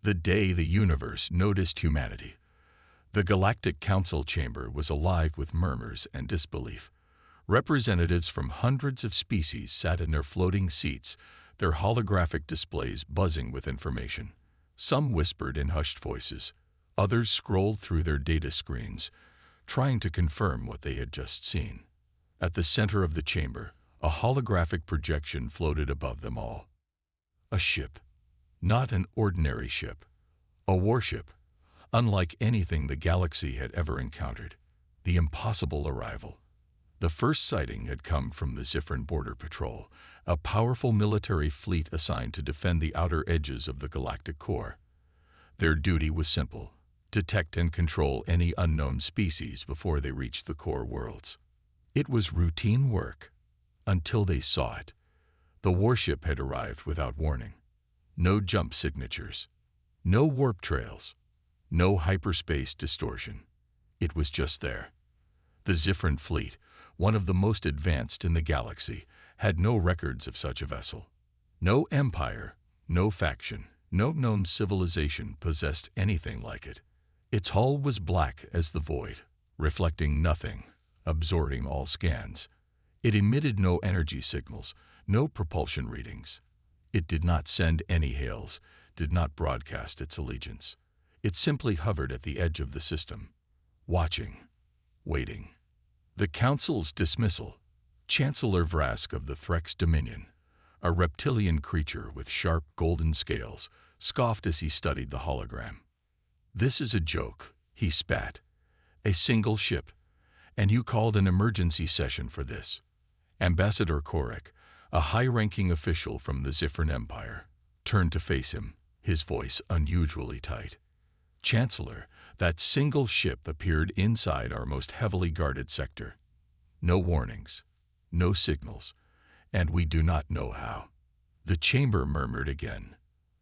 The day the universe noticed humanity. The Galactic Council chamber was alive with murmurs and disbelief. Representatives from hundreds of species sat in their floating seats, their holographic displays buzzing with information. Some whispered in hushed voices. Others scrolled through their data screens, trying to confirm what they had just seen. At the center of the chamber, a holographic projection floated above them all. A ship. Not an ordinary ship. A warship. Unlike anything the galaxy had ever encountered. The impossible arrival. The first sighting had come from the Zifran Border Patrol, a powerful military fleet assigned to defend the outer edges of the galactic core. Their duty was simple: detect and control any unknown species before they reached the core worlds. It was routine work, until they saw it. The warship had arrived without warning. No jump signatures, no warp trails, no hyperspace distortion. It was just there. The Zifran fleet, one of the most advanced in the galaxy, had no records of such a vessel. No empire, no faction, no known civilization possessed anything like it. Its hull was black as the void, reflecting nothing, absorbing all scans. It emitted no energy signals, no propulsion readings. It did not send any hails, did not broadcast its allegiance. It simply hovered at the edge of the system, watching, waiting. The Council's dismissal. Chancellor Vrask of the Threx Dominion, a reptilian creature with sharp golden scales, scoffed as he studied the hologram. "This is a joke," he spat. "A single ship, and you called an emergency session for this." Ambassador Korek, a high-ranking official from the Zifran Empire, turned to face him, his voice unusually tight. "Chancellor, that single ship appeared inside our most heavily guarded sector. No warnings, no signals, and we do not know how." The chamber murmured again.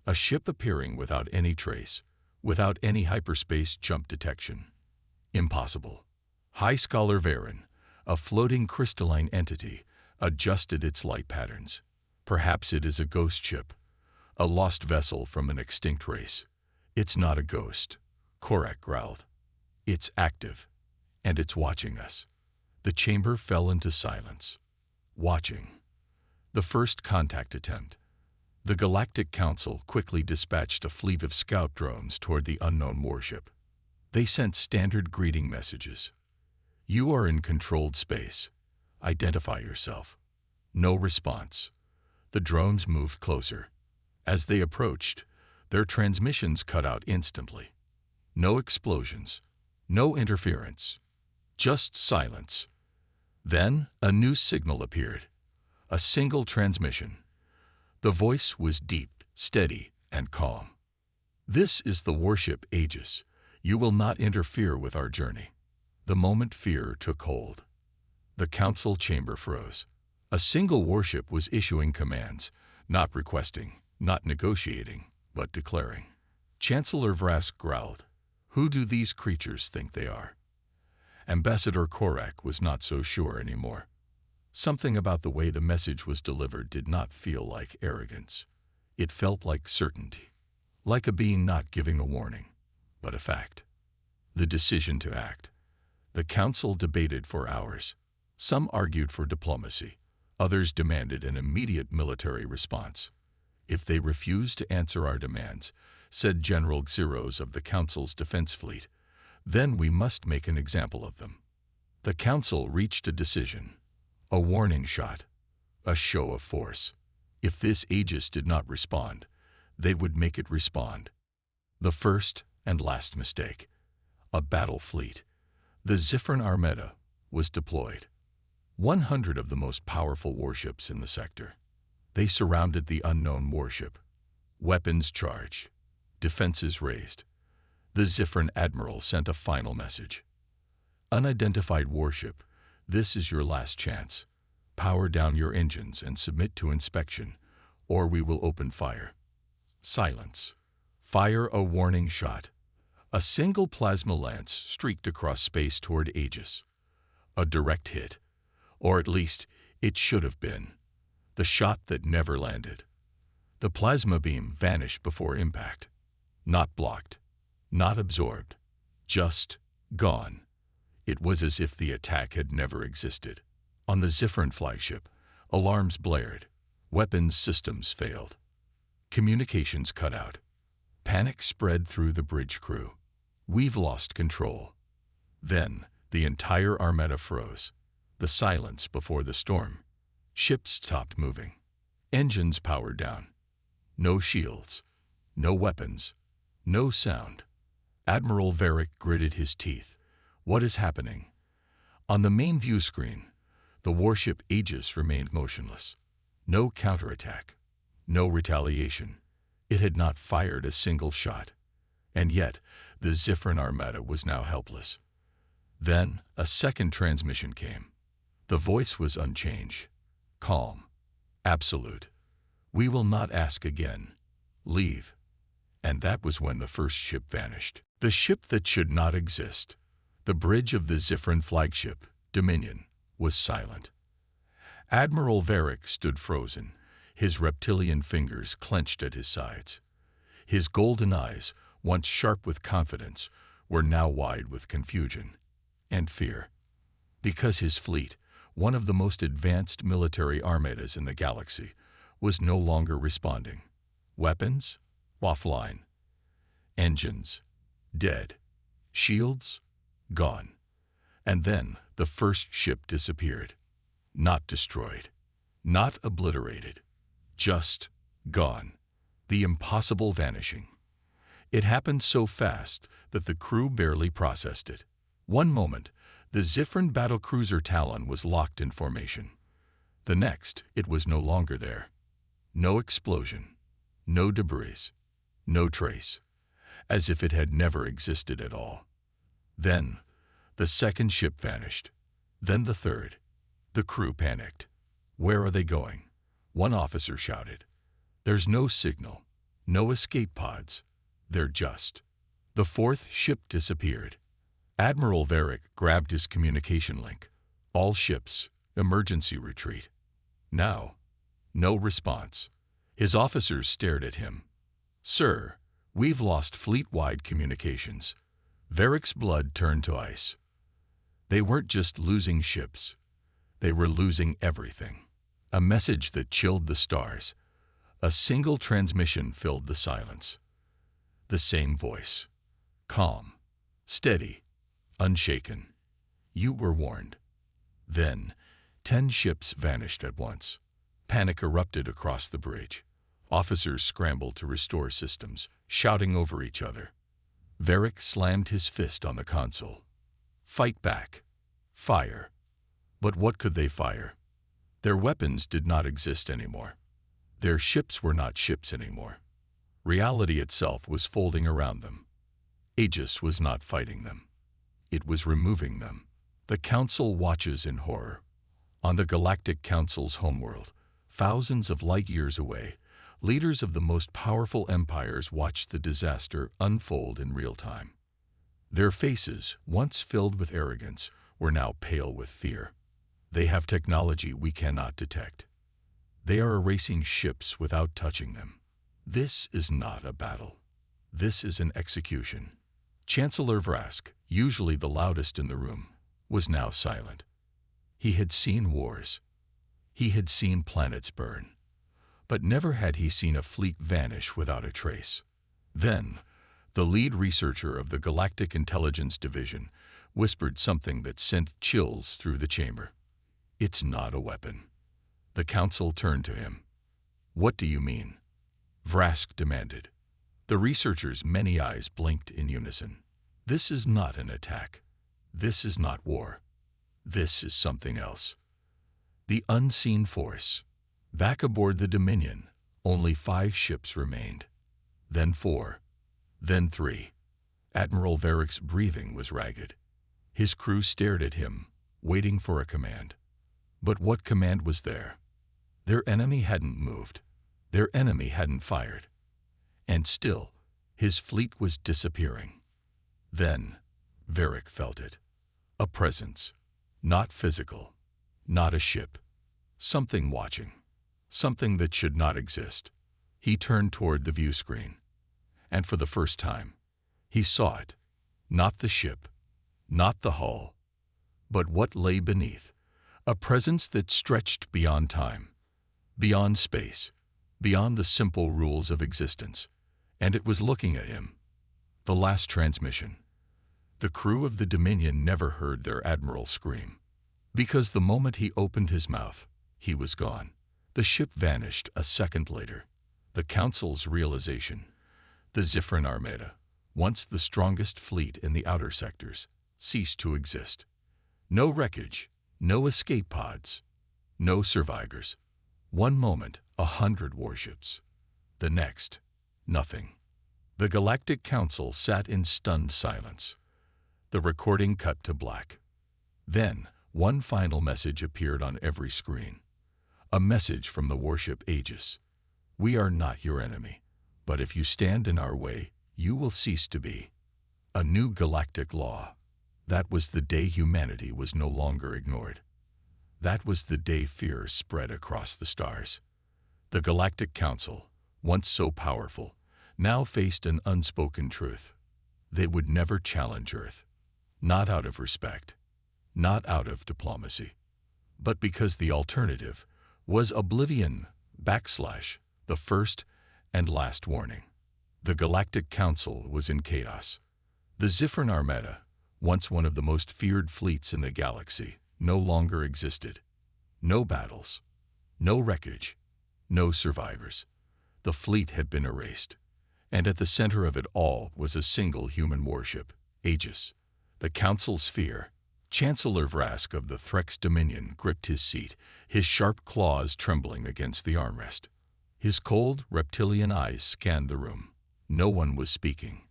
A ship appearing without any trace, without any hyperspace jump detection. Impossible. High Scholar Varen, a floating crystalline entity, adjusted its light patterns. "Perhaps it is a ghost ship, a lost vessel from an extinct race." "It's not a ghost," Korek growled. "It's active, and it's watching us." The chamber fell into silence. Watching. The first contact attempt. The Galactic Council quickly dispatched a fleet of scout drones toward the unknown warship. They sent standard greeting messages. "You are in controlled space. Identify yourself." No response. The drones moved closer. As they approached, their transmissions cut out instantly. No explosions, no interference, just silence. Then a new signal appeared. A single transmission. The voice was deep, steady, and calm. "This is the warship Aegis. You will not interfere with our journey." The moment fear took hold, the council chamber froze. A single warship was issuing commands, not requesting, not negotiating, but declaring. Chancellor Vrask growled. "Who do these creatures think they are?" Ambassador Korek was not so sure anymore. Something about the way the message was delivered did not feel like arrogance. It felt like certainty, like a being not giving a warning, but a fact. The decision to act. The council debated for hours. Some argued for diplomacy. Others demanded an immediate military response. "If they refuse to answer our demands," said General Xeros of the Council's defense fleet, "then we must make an example of them." The Council reached a decision. A warning shot. A show of force. If this Aegis did not respond, they would make it respond. The first and last mistake. A battle fleet. The Zifran Armada was deployed. 100 of the most powerful warships in the sector. They surrounded the unknown warship. Weapons charged. Defenses raised. The Zifran admiral sent a final message. "Unidentified warship, this is your last chance. Power down your engines and submit to inspection, or we will open fire." Silence. Fire a warning shot. A single plasma lance streaked across space toward Aegis. A direct hit. Or at least, it should have been. The shot that never landed. The plasma beam vanished before impact. Not blocked, not absorbed, just gone. It was as if the attack had never existed. On the Zifferin flagship, alarms blared. Weapons systems failed. Communications cut out. Panic spread through the bridge crew. We've lost control. Then, the entire armada froze. The silence before the storm. Ships stopped moving. Engines powered down. No shields. No weapons. No sound. Admiral Varric gritted his teeth. What is happening? On the main view screen, the warship Aegis remained motionless. No counterattack. No retaliation. It had not fired a single shot. And yet, the Zifferin armada was now helpless. Then, a second transmission came. The voice was unchanged. Calm. Absolute. We will not ask again. Leave. And that was when the first ship vanished. The ship that should not exist. The bridge of the Zifferin flagship, Dominion, was silent. Admiral Varric stood frozen, his reptilian fingers clenched at his sides. His golden eyes, once sharp with confidence, were now wide with confusion and fear. Because his fleet, one of the most advanced military armadas in the galaxy, was no longer responding. Weapons? Offline. Engines? Dead. Shields? Gone. And then the first ship disappeared. Not destroyed. Not obliterated. Just gone. The impossible vanishing. It happened so fast that the crew barely processed it. One moment, the Zifferin battlecruiser Talon was locked in formation. The next, it was no longer there. No explosion. No debris. No trace. As if it had never existed at all. Then, the second ship vanished. Then the third. The crew panicked. Where are they going? One officer shouted. There's no signal. No escape pods. They're just. The fourth ship disappeared. Admiral Varric grabbed his communication link. All ships, emergency retreat. Now, no response. His officers stared at him. Sir, we've lost fleet-wide communications. Varric's blood turned to ice. They weren't just losing ships. They were losing everything. A message that chilled the stars. A single transmission filled the silence. The same voice. Calm. Steady. Unshaken. You were warned. Then, 10 ships vanished at once. Panic erupted across the bridge. Officers scrambled to restore systems, shouting over each other. Varric slammed his fist on the console. Fight back. Fire. But what could they fire? Their weapons did not exist anymore. Their ships were not ships anymore. Reality itself was folding around them. Aegis was not fighting them. It was removing them. The Council watches in horror. On the Galactic Council's homeworld, thousands of light years away, leaders of the most powerful empires watched the disaster unfold in real time. Their faces, once filled with arrogance, were now pale with fear. They have technology we cannot detect. They are erasing ships without touching them. This is not a battle. This is an execution. Chancellor Vrask, usually the loudest in the room, was now silent. He had seen wars. He had seen planets burn. But never had he seen a fleet vanish without a trace. Then, the lead researcher of the Galactic Intelligence Division whispered something that sent chills through the chamber. It's not a weapon. The Council turned to him. What do you mean? Vrask demanded. The researcher's many eyes blinked in unison. This is not an attack. This is not war. This is something else. The unseen force. Back aboard the Dominion, only 5 ships remained. Then 4. Then 3. Admiral Varric's breathing was ragged. His crew stared at him, waiting for a command. But what command was there? Their enemy hadn't moved. Their enemy hadn't fired. And still, his fleet was disappearing. Then, Varric felt it. A presence. Not physical. Not a ship. Something watching. Something that should not exist. He turned toward the view screen. and for the first time, he saw it. Not the ship, not the hull, but what lay beneath. A presence that stretched beyond time, beyond space, beyond the simple rules of existence. And it was looking at him. The last transmission. The crew of the Dominion never heard their admiral scream. Because the moment he opened his mouth, he was gone. The ship vanished a second later. The Council's realization. The Zifran Armada, once the strongest fleet in the outer sectors, ceased to exist. No wreckage, no escape pods, no survivors. One moment, 100 warships. The next, nothing. The Galactic Council sat in stunned silence. The recording cut to black. Then, one final message appeared on every screen. A message from the warship Aegis. We are not your enemy, but if you stand in our way, you will cease to be. A new galactic law. That was the day humanity was no longer ignored. That was the day fear spread across the stars. The Galactic Council, once so powerful, now faced an unspoken truth. They would never challenge Earth. Not out of respect, not out of diplomacy, but because the alternative was oblivion, the first and last warning. The Galactic Council was in chaos. The Zifran Armada, once one of the most feared fleets in the galaxy, no longer existed. No battles, no wreckage, no survivors. The fleet had been erased, and at the center of it all was a single human warship, Aegis. The Council's fear. Chancellor Vrask of the Threx Dominion gripped his seat, his sharp claws trembling against the armrest. His cold, reptilian eyes scanned the room. No one was speaking.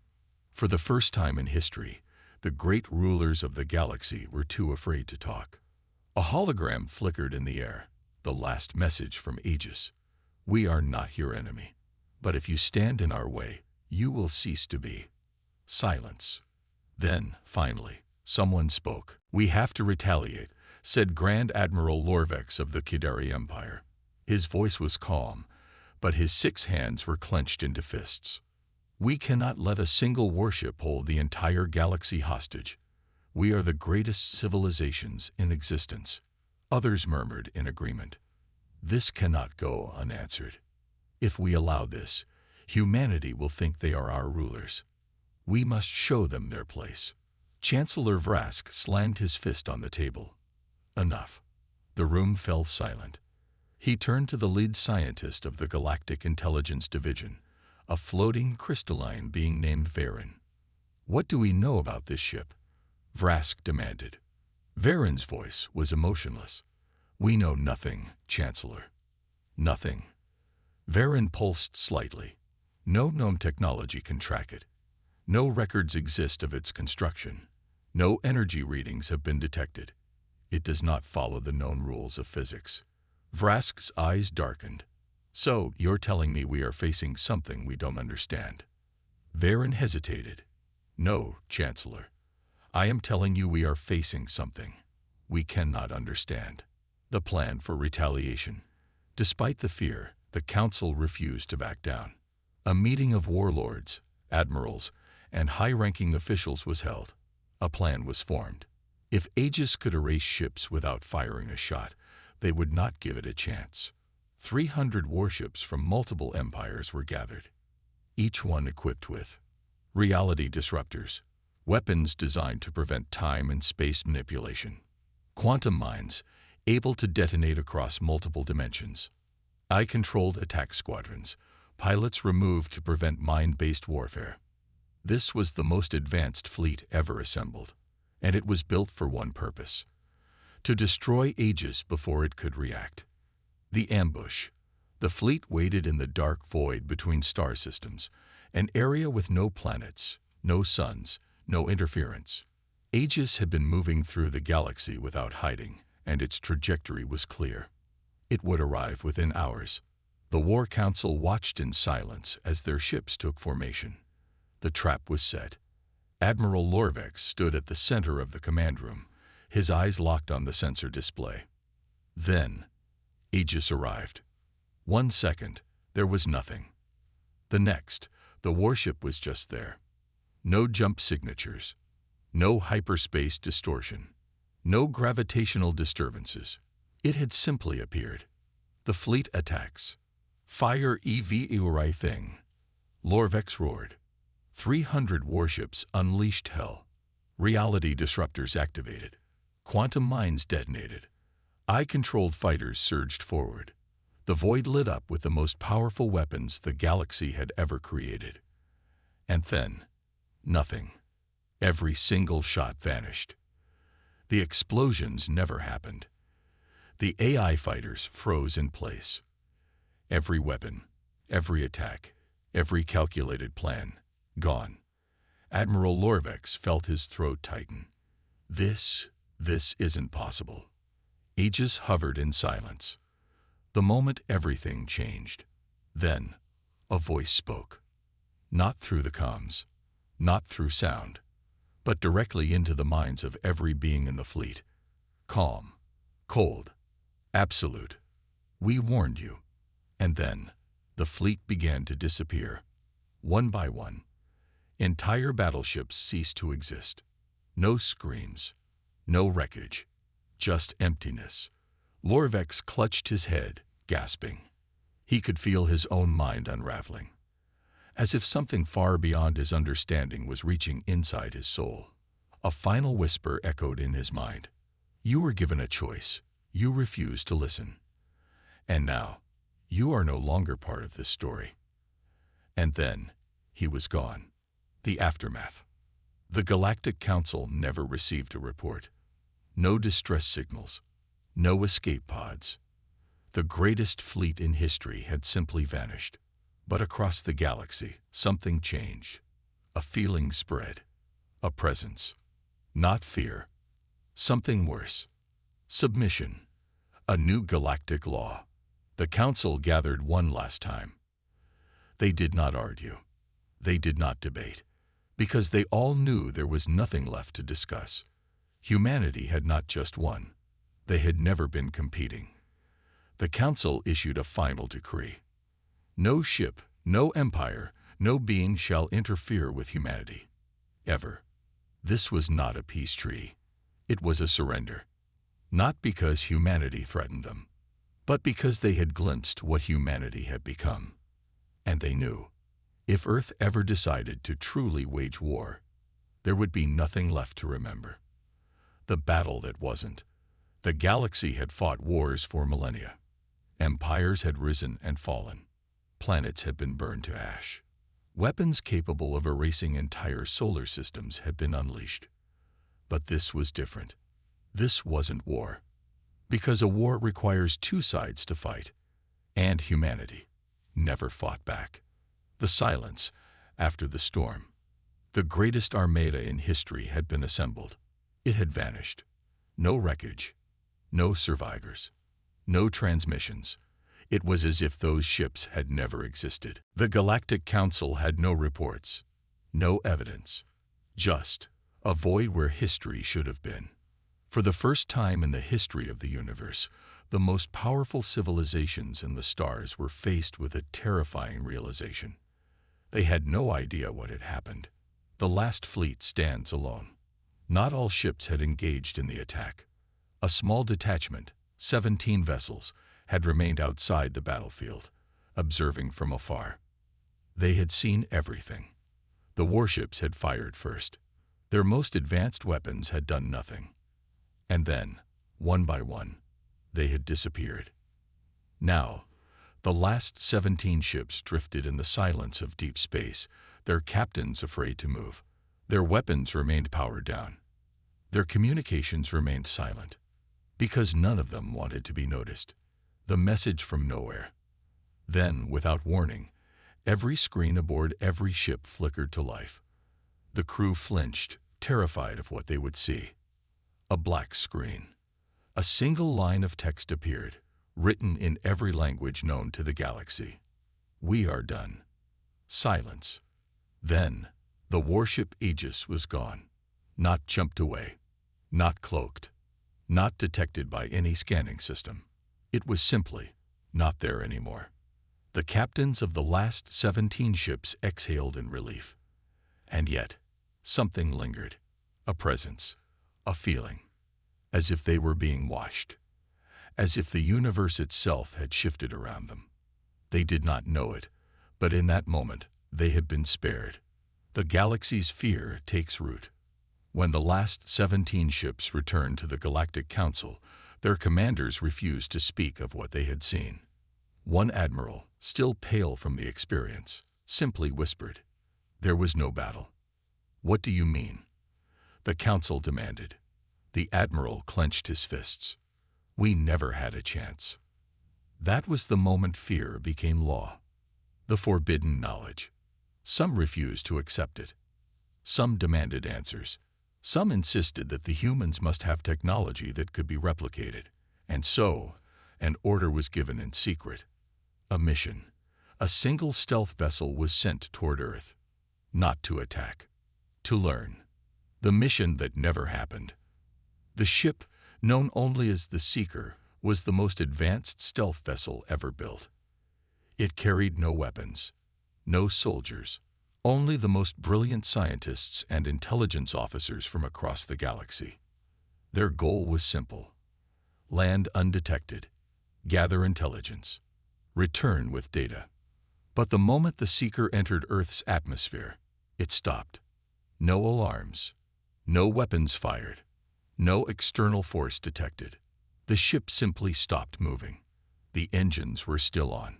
For the first time in history, the great rulers of the galaxy were too afraid to talk. A hologram flickered in the air, the last message from Aegis. We are not your enemy, but if you stand in our way, you will cease to be. Silence. Then, finally, someone spoke. We have to retaliate, said Grand Admiral Lorvex of the Kidari Empire. His voice was calm, but his 6 hands were clenched into fists. We cannot let a single warship hold the entire galaxy hostage. We are the greatest civilizations in existence. Others murmured in agreement. This cannot go unanswered. If we allow this, humanity will think they are our rulers. We must show them their place. Chancellor Vrask slammed his fist on the table. Enough. The room fell silent. He turned to the lead scientist of the Galactic Intelligence Division, a floating crystalline being named Varen. What do we know about this ship? Vrask demanded. Varen's voice was emotionless. We know nothing, Chancellor. Nothing. Varen pulsed slightly. No known technology can track it. No records exist of its construction. No energy readings have been detected. It does not follow the known rules of physics. Vrask's eyes darkened. So, you're telling me we are facing something we don't understand? Varen hesitated. No, Chancellor. I am telling you we are facing something we cannot understand. The plan for retaliation. Despite the fear, the Council refused to back down. A meeting of warlords, admirals, and high-ranking officials was held. A plan was formed. If Aegis could erase ships without firing a shot, they would not give it a chance. 300 warships from multiple empires were gathered, each one equipped with reality disruptors, weapons designed to prevent time and space manipulation, quantum mines able to detonate across multiple dimensions, eye-controlled attack squadrons, pilots removed to prevent mind-based warfare. This was the most advanced fleet ever assembled, and it was built for one purpose: to destroy Aegis before it could react. The ambush. The fleet waited in the dark void between star systems, an area with no planets, no suns, no interference. Aegis had been moving through the galaxy without hiding, and its trajectory was clear. It would arrive within hours. The War Council watched in silence as their ships took formation. The trap was set. Admiral Lorvex stood at the center of the command room, his eyes locked on the sensor display. Then, Aegis arrived. 1 second, there was nothing. The next, The warship was just there. No jump signatures, no hyperspace distortion, no gravitational disturbances. It had simply appeared. The fleet attacks. Fire EV thing. Lorvex roared. 300 warships unleashed hell. Reality disruptors activated. Quantum mines detonated. Eye-controlled fighters surged forward. The void lit up with the most powerful weapons the galaxy had ever created. And then, nothing. Every single shot vanished. The explosions never happened. The AI fighters froze in place. Every weapon, every attack, every calculated plan, gone. Admiral Lorvex felt his throat tighten. This isn't possible. Aegis hovered in silence. The moment everything changed. Then, a voice spoke. Not through the comms, not through sound, but directly into the minds of every being in the fleet. Calm, cold, absolute. We warned you. And then, the fleet began to disappear. One by one, entire battleships ceased to exist. No screams, no wreckage, just emptiness. Lorvex clutched his head, gasping. He could feel his own mind unraveling, as if something far beyond his understanding was reaching inside his soul. A final whisper echoed in his mind. You were given a choice. You refused to listen. And now, you are no longer part of this story. And then, he was gone. The aftermath. The Galactic Council never received a report. No distress signals. No escape pods. The greatest fleet in history had simply vanished. But across the galaxy, something changed. A feeling spread. A presence. Not fear. Something worse. Submission. A new galactic law. The Council gathered one last time. They did not argue. They did not debate. Because they all knew there was nothing left to discuss. Humanity had not just won. They had never been competing. The Council issued a final decree. No ship, no empire, no being shall interfere with humanity. Ever. This was not a peace treaty. It was a surrender. Not because humanity threatened them, but because they had glimpsed what humanity had become. And they knew, if Earth ever decided to truly wage war, there would be nothing left to remember. The battle that wasn't. The galaxy had fought wars for millennia. Empires had risen and fallen. Planets had been burned to ash. Weapons capable of erasing entire solar systems had been unleashed. But this was different. This wasn't war. Because a war requires two sides to fight. And humanity never fought back. The silence after the storm. The greatest armada in history had been assembled. It had vanished. No wreckage. No survivors. No transmissions. It was as if those ships had never existed. The Galactic Council had no reports, no evidence, just a void where history should have been. For the first time in the history of the universe, the most powerful civilizations in the stars were faced with a terrifying realization. They had no idea what had happened. The last fleet stands alone. Not all ships had engaged in the attack. A small detachment, 17 vessels, had remained outside the battlefield, observing from afar. They had seen everything. The warships had fired first. Their most advanced weapons had done nothing. And then, one by one, they had disappeared. Now, the last 17 ships drifted in the silence of deep space, their captains afraid to move. Their weapons remained powered down. Their communications remained silent, because none of them wanted to be noticed. The message from nowhere. Then, without warning, every screen aboard every ship flickered to life. The crew flinched, terrified of what they would see. A black screen. A single line of text appeared, written in every language known to the galaxy. We are done. Silence. Then, the warship Aegis was gone. Not jumped away. Not cloaked. Not detected by any scanning system. It was simply not there anymore. The captains of the last 17 ships exhaled in relief. And yet, something lingered. A presence, a feeling, as if they were being watched, as if the universe itself had shifted around them. They did not know it, but in that moment, they had been spared. The galaxy's fear takes root. When the last 17 ships returned to the Galactic Council, their commanders refused to speak of what they had seen. One admiral, still pale from the experience, simply whispered, "There was no battle." "What do you mean?" the council demanded. The admiral clenched his fists. "We never had a chance." That was the moment fear became law. The forbidden knowledge. Some refused to accept it. Some demanded answers. Some insisted that the humans must have technology that could be replicated. And so, an order was given in secret. A mission. A single stealth vessel was sent toward Earth. Not to attack. To learn. The mission that never happened. The ship, known only as the Seeker, was the most advanced stealth vessel ever built. It carried no weapons, no soldiers, only the most brilliant scientists and intelligence officers from across the galaxy. Their goal was simple: land undetected, gather intelligence, return with data. But the moment the Seeker entered Earth's atmosphere, it stopped. No alarms, no weapons fired, no external force detected. The ship simply stopped moving. The engines were still on.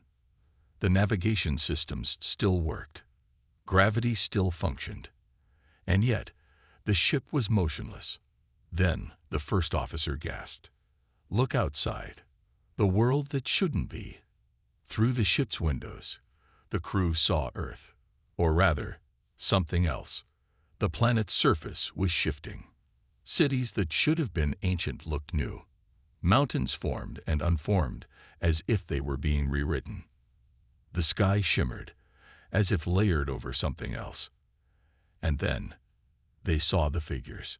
The navigation systems still worked. Gravity still functioned. And yet, the ship was motionless. Then, the first officer gasped. "Look outside. The world that shouldn't be." Through the ship's windows, the crew saw Earth. Or rather, something else. The planet's surface was shifting. Cities that should have been ancient looked new. Mountains formed and unformed, as if they were being rewritten. The sky shimmered, as if layered over something else. And then, they saw the figures.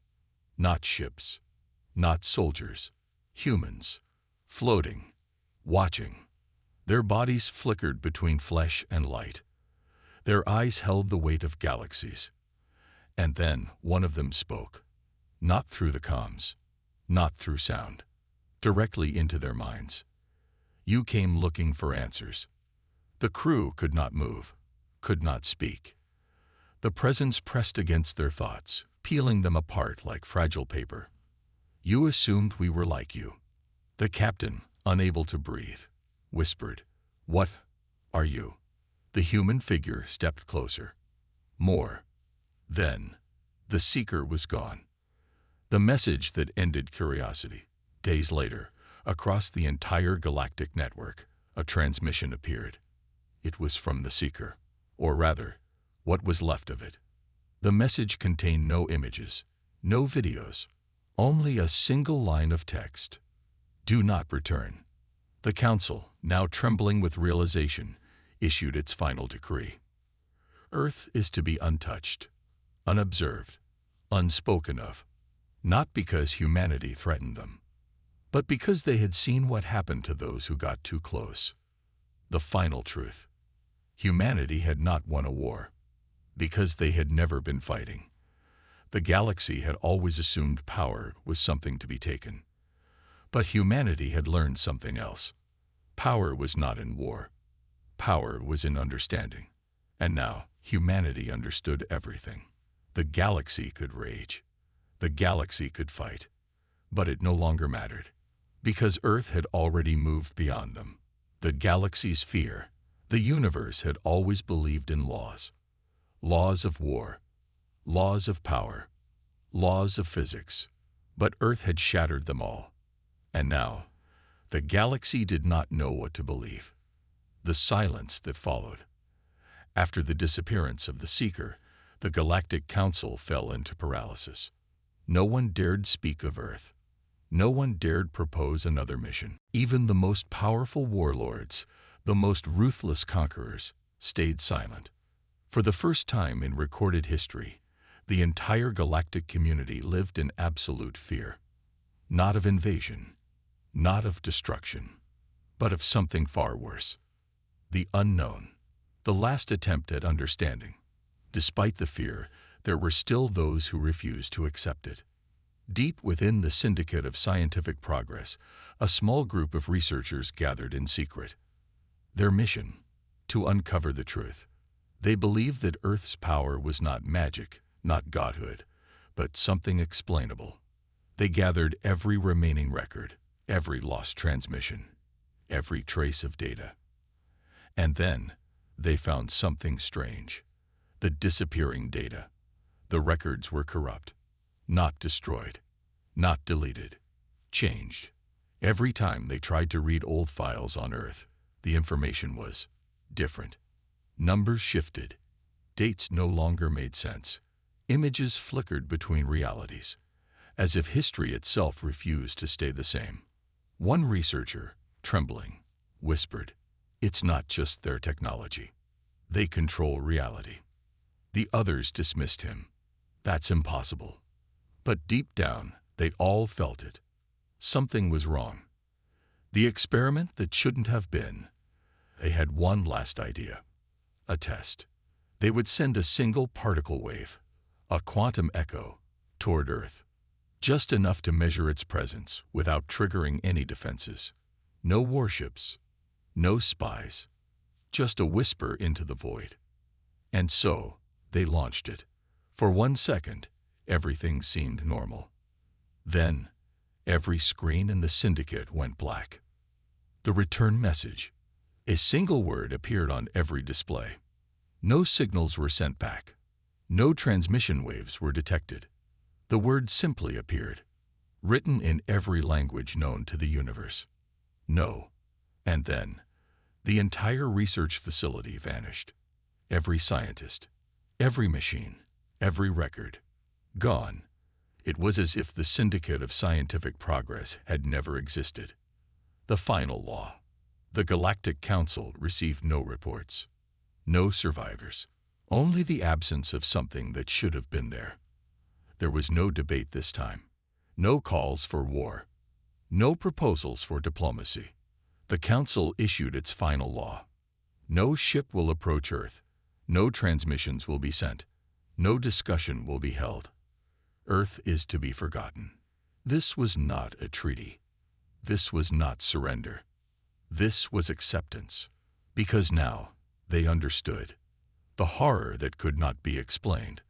Not ships, not soldiers, humans, floating, watching. Their bodies flickered between flesh and light. Their eyes held the weight of galaxies. And then one of them spoke. Not through the comms, not through sound. Directly into their minds. "You came looking for answers." The crew could not move, could not speak. The presence pressed against their thoughts, peeling them apart like fragile paper. "You assumed we were like you." The captain, unable to breathe, whispered, "What are you?" The human figure stepped closer. More. Then, the Seeker was gone. The message that ended curiosity. Days later, across the entire galactic network, a transmission appeared. It was from the Seeker, or rather, what was left of it. The message contained no images, no videos, only a single line of text. "Do not return." The Council, now trembling with realization, issued its final decree. Earth is to be untouched, unobserved, unspoken of, not because humanity threatened them, but because they had seen what happened to those who got too close. The final truth. Humanity had not won a war, because they had never been fighting. The galaxy had always assumed power was something to be taken. But humanity had learned something else. Power was not in war. Power was in understanding. And now, humanity understood everything. The galaxy could rage. The galaxy could fight. But it no longer mattered. Because Earth had already moved beyond them. The galaxy's fear. The universe had always believed in laws. Laws of war. Laws of power. Laws of physics. But Earth had shattered them all. And now, the galaxy did not know what to believe. The silence that followed. After the disappearance of the Seeker, the Galactic Council fell into paralysis. No one dared speak of Earth. No one dared propose another mission. Even the most powerful warlords, the most ruthless conquerors, stayed silent. For the first time in recorded history, the entire galactic community lived in absolute fear. Not of invasion, not of destruction, but of something far worse. The unknown. The last attempt at understanding. Despite the fear, there were still those who refused to accept it. Deep within the syndicate of scientific progress, a small group of researchers gathered in secret. Their mission? To uncover the truth. They believed that Earth's power was not magic, not godhood, but something explainable. They gathered every remaining record, every lost transmission, every trace of data. And then, they found something strange. The disappearing data. The records were corrupt. Not destroyed. Not deleted. Changed. Every time they tried to read old files on Earth, the information was different. Numbers shifted. Dates no longer made sense. Images flickered between realities, as if history itself refused to stay the same. One researcher, trembling, whispered, "It's not just their technology. They control reality." The others dismissed him. "That's impossible." But deep down, they all felt it. Something was wrong. The experiment that shouldn't have been. They had one last idea. A test. They would send a single particle wave, a quantum echo, toward Earth. Just enough to measure its presence without triggering any defenses. No warships. No spies. Just a whisper into the void. And so, they launched it. For 1 second, everything seemed normal. Then, every screen in the syndicate went black. The return message. A single word appeared on every display. No signals were sent back. No transmission waves were detected. The word simply appeared, written in every language known to the universe. No. And then, the entire research facility vanished. Every scientist, every machine, every record. Gone. It was as if the syndicate of scientific progress had never existed. The final law. The Galactic Council received no reports. No survivors. Only the absence of something that should have been there. There was no debate this time. No calls for war. No proposals for diplomacy. The Council issued its final law. No ship will approach Earth. No transmissions will be sent. No discussion will be held. Earth is to be forgotten. This was not a treaty. This was not surrender. This was acceptance. Because now, they understood. The horror that could not be explained.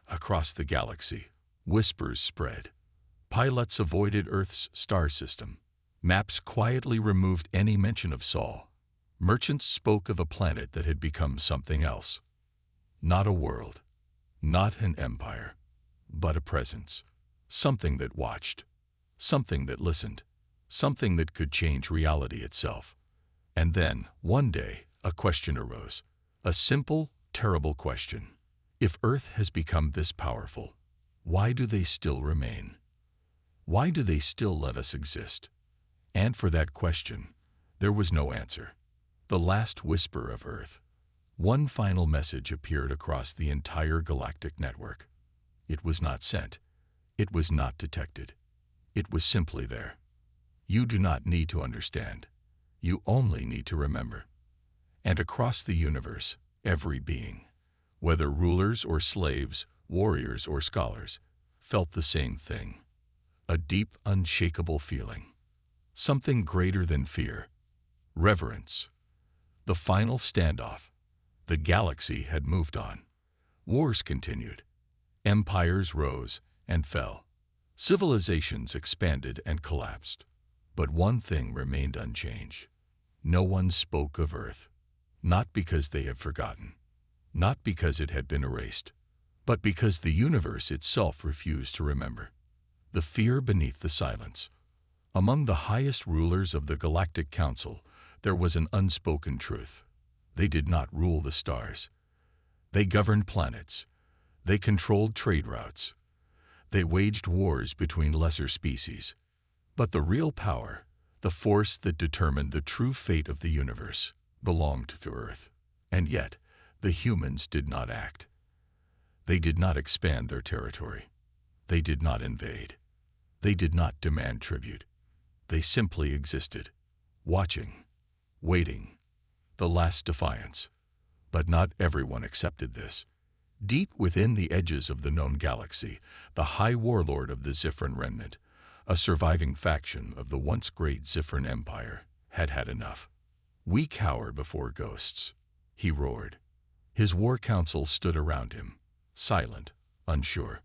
Across the galaxy, whispers spread. Pilots avoided Earth's star system. Maps quietly removed any mention of Sol. Merchants spoke of a planet that had become something else. Not a world. Not an empire. But a presence. Something that watched. Something that listened. Something that could change reality itself. And then, one day, a question arose. A simple, terrible question. If Earth has become this powerful, why do they still remain? Why do they still let us exist? And for that question, there was no answer. The last whisper of Earth. One final message appeared across the entire galactic network. It was not sent. It was not detected. It was simply there. You do not need to understand. You only need to remember. And across the universe, every being, whether rulers or slaves, warriors or scholars, felt the same thing. A deep, unshakable feeling. Something greater than fear. Reverence. The final standoff. The galaxy had moved on. Wars continued. Empires rose and fell. Civilizations expanded and collapsed. But one thing remained unchanged. No one spoke of Earth. Not because they had forgotten. Not because it had been erased. But because the universe itself refused to remember. The fear beneath the silence. Among the highest rulers of the Galactic Council, there was an unspoken truth. They did not rule the stars. They governed planets. They controlled trade routes. They waged wars between lesser species. But the real power, the force that determined the true fate of the universe, belonged to Earth. And yet, the humans did not act. They did not expand their territory. They did not invade. They did not demand tribute. They simply existed, watching, waiting, the last defiance. But not everyone accepted this. Deep within the edges of the known galaxy, the High Warlord of the Zifran Remnant, a surviving faction of the once great Zifran Empire, had had enough. "We cower before ghosts," he roared. His war council stood around him, silent, unsure.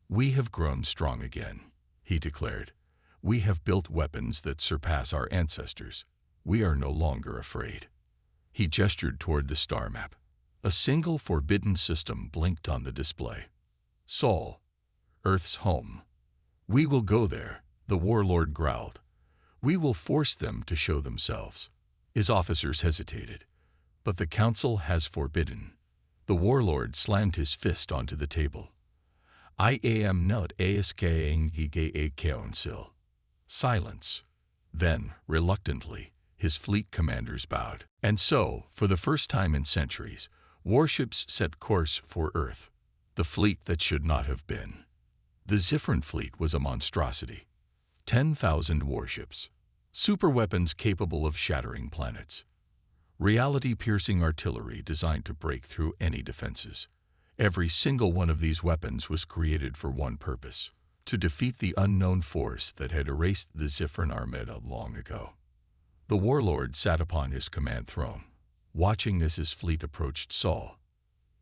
"We have grown strong again," he declared. "We have built weapons that surpass our ancestors. We are no longer afraid." He gestured toward the star map. A single forbidden system blinked on the display. "Sol, Earth's home. We will go there," the warlord growled. "We will force them to show themselves." His officers hesitated. "But the council has forbidden." The warlord slammed his fist onto the table. "I am not asking a council." Silence. Then, reluctantly, his fleet commanders bowed. And so, for the first time in centuries, warships set course for Earth, the fleet that should not have been. The Zifran fleet was a monstrosity. 10,000 warships, superweapons capable of shattering planets, reality-piercing artillery designed to break through any defenses. Every single one of these weapons was created for one purpose: to defeat the unknown force that had erased the Zifran Armada long ago. The warlord sat upon his command throne, watching as his fleet approached Sol.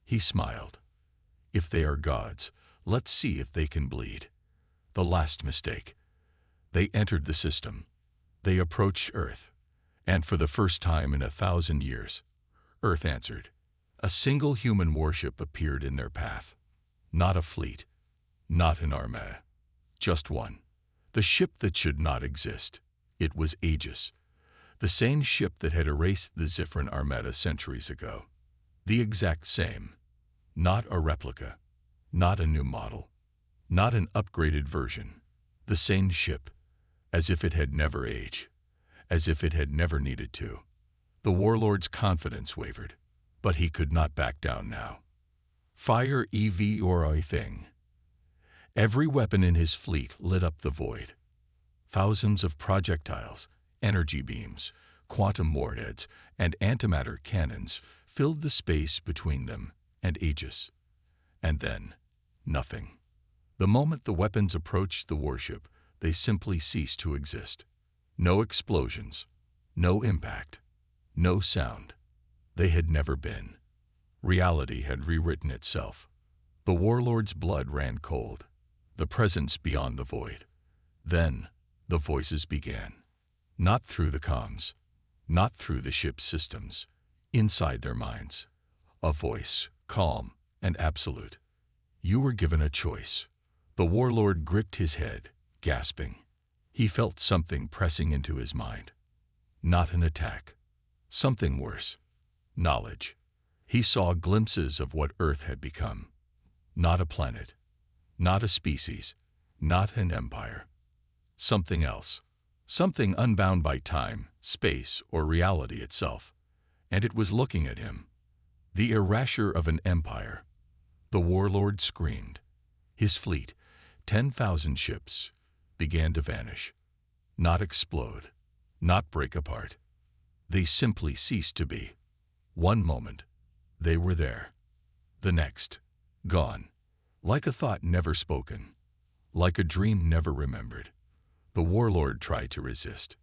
He smiled. "If they are gods, let's see if they can bleed." The last mistake. They entered the system. They approached Earth. And for the first time in 1,000 years, Earth answered. A single human warship appeared in their path. Not a fleet, not an armada, just one. The ship that should not exist. It was Aegis, the same ship that had erased the Zifran Armada centuries ago. The exact same. Not a replica, not a new model, not an upgraded version. The same ship, as if it had never aged, as if it had never needed to. The warlord's confidence wavered, but he could not back down now. "Fire EV or a thing." Every weapon in his fleet lit up the void. Thousands of projectiles, energy beams, quantum warheads, and antimatter cannons filled the space between them and Aegis. And then, nothing. The moment the weapons approached the warship, they simply ceased to exist. No explosions, no impact, no sound. They had never been. Reality had rewritten itself. The warlord's blood ran cold, the presence beyond the void. Then, the voices began. Not through the comms, not through the ship's systems, inside their minds. A voice, calm and absolute. "You were given a choice." The warlord gripped his head, gasping. He felt something pressing into his mind. Not an attack. Something worse. Knowledge. He saw glimpses of what Earth had become. Not a planet. Not a species. Not an empire. Something else. Something unbound by time, space, or reality itself. And it was looking at him. The erasure of an empire. The warlord screamed. His fleet, 10,000 ships, began to vanish. Not explode. Not break apart. They simply ceased to be. One moment, they were there. The next, gone. Like a thought never spoken. Like a dream never remembered. The warlord tried to resist.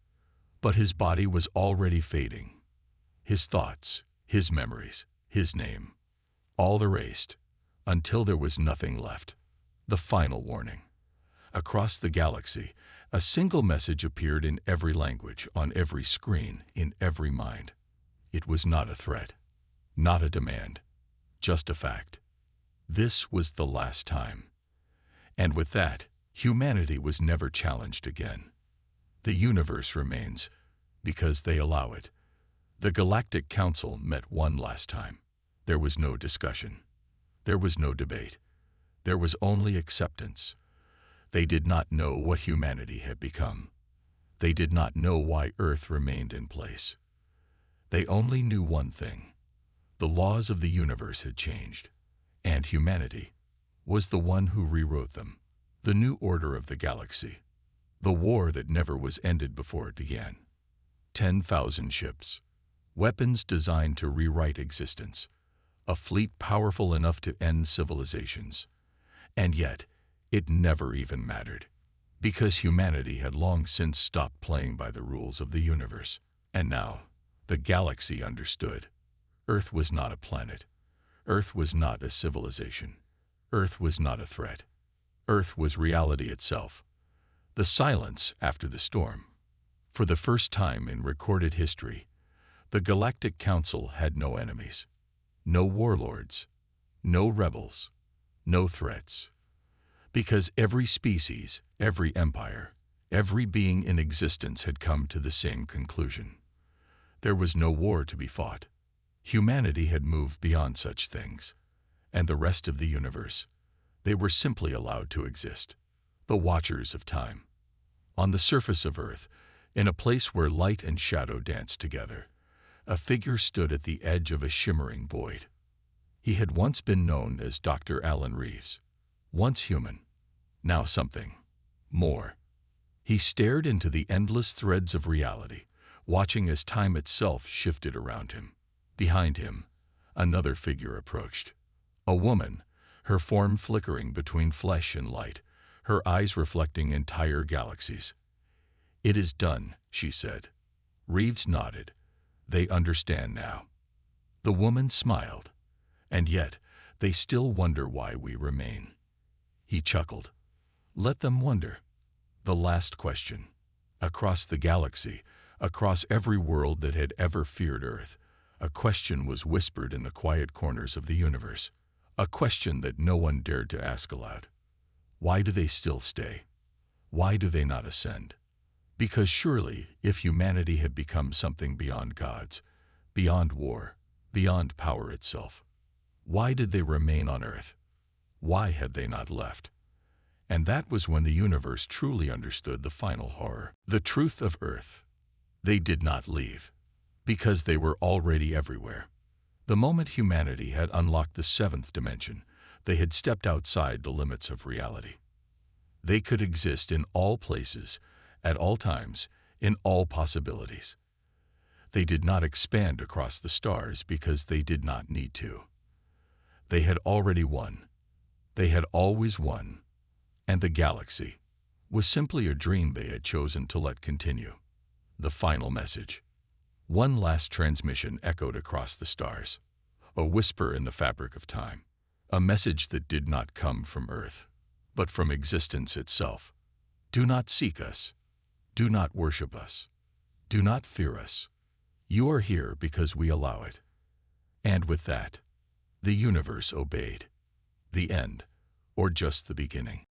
But his body was already fading. His thoughts, his memories, his name, all erased, until there was nothing left. The final warning. Across the galaxy, a single message appeared in every language, on every screen, in every mind. It was not a threat, not a demand, just a fact. This was the last time. And with that, humanity was never challenged again. The universe remains, because they allow it. The Galactic Council met one last time. There was no discussion. There was no debate. There was only acceptance. They did not know what humanity had become. They did not know why Earth remained in place. They only knew one thing. The laws of the universe had changed, and humanity was the one who rewrote them. The new order of the galaxy. The war that never was ended before it began. 10,000 ships. weapons designed to rewrite existence, a fleet powerful enough to end civilizations. And yet, it never even mattered, because humanity had long since stopped playing by the rules of the universe. And now, the galaxy understood. Earth was not a planet. Earth was not a civilization. Earth was not a threat. Earth was reality itself. The silence after the storm. For the first time in recorded history, the Galactic Council had no enemies, no warlords, no rebels, no threats. Because every species, every empire, every being in existence had come to the same conclusion. There was no war to be fought. Humanity had moved beyond such things. And the rest of the universe, they were simply allowed to exist, the watchers of time. On the surface of Earth, in a place where light and shadow danced together, a figure stood at the edge of a shimmering void. He had once been known as Dr. Alan Reeves. Once human, now something more. He stared into the endless threads of reality, watching as time itself shifted around him. Behind him, another figure approached. A woman, her form flickering between flesh and light, her eyes reflecting entire galaxies. "It is done," she said. Reeves nodded. "They understand now." The woman smiled. "And yet, they still wonder why we remain." He chuckled. "Let them wonder." The last question. Across the galaxy, across every world that had ever feared Earth, a question was whispered in the quiet corners of the universe. A question that no one dared to ask aloud. Why do they still stay? Why do they not ascend? Because surely, if humanity had become something beyond gods, beyond war, beyond power itself, why did they remain on Earth? Why had they not left? And that was when the universe truly understood the final horror, the truth of Earth. They did not leave, because they were already everywhere. The moment humanity had unlocked the seventh dimension, they had stepped outside the limits of reality. They could exist in all places, at all times, in all possibilities. They did not expand across the stars because they did not need to. They had already won. They had always won. And the galaxy was simply a dream they had chosen to let continue. The final message. One last transmission echoed across the stars, a whisper in the fabric of time, a message that did not come from Earth, but from existence itself. Do not seek us. Do not worship us. Do not fear us. You are here because we allow it. And with that, the universe obeyed. The end, or just the beginning.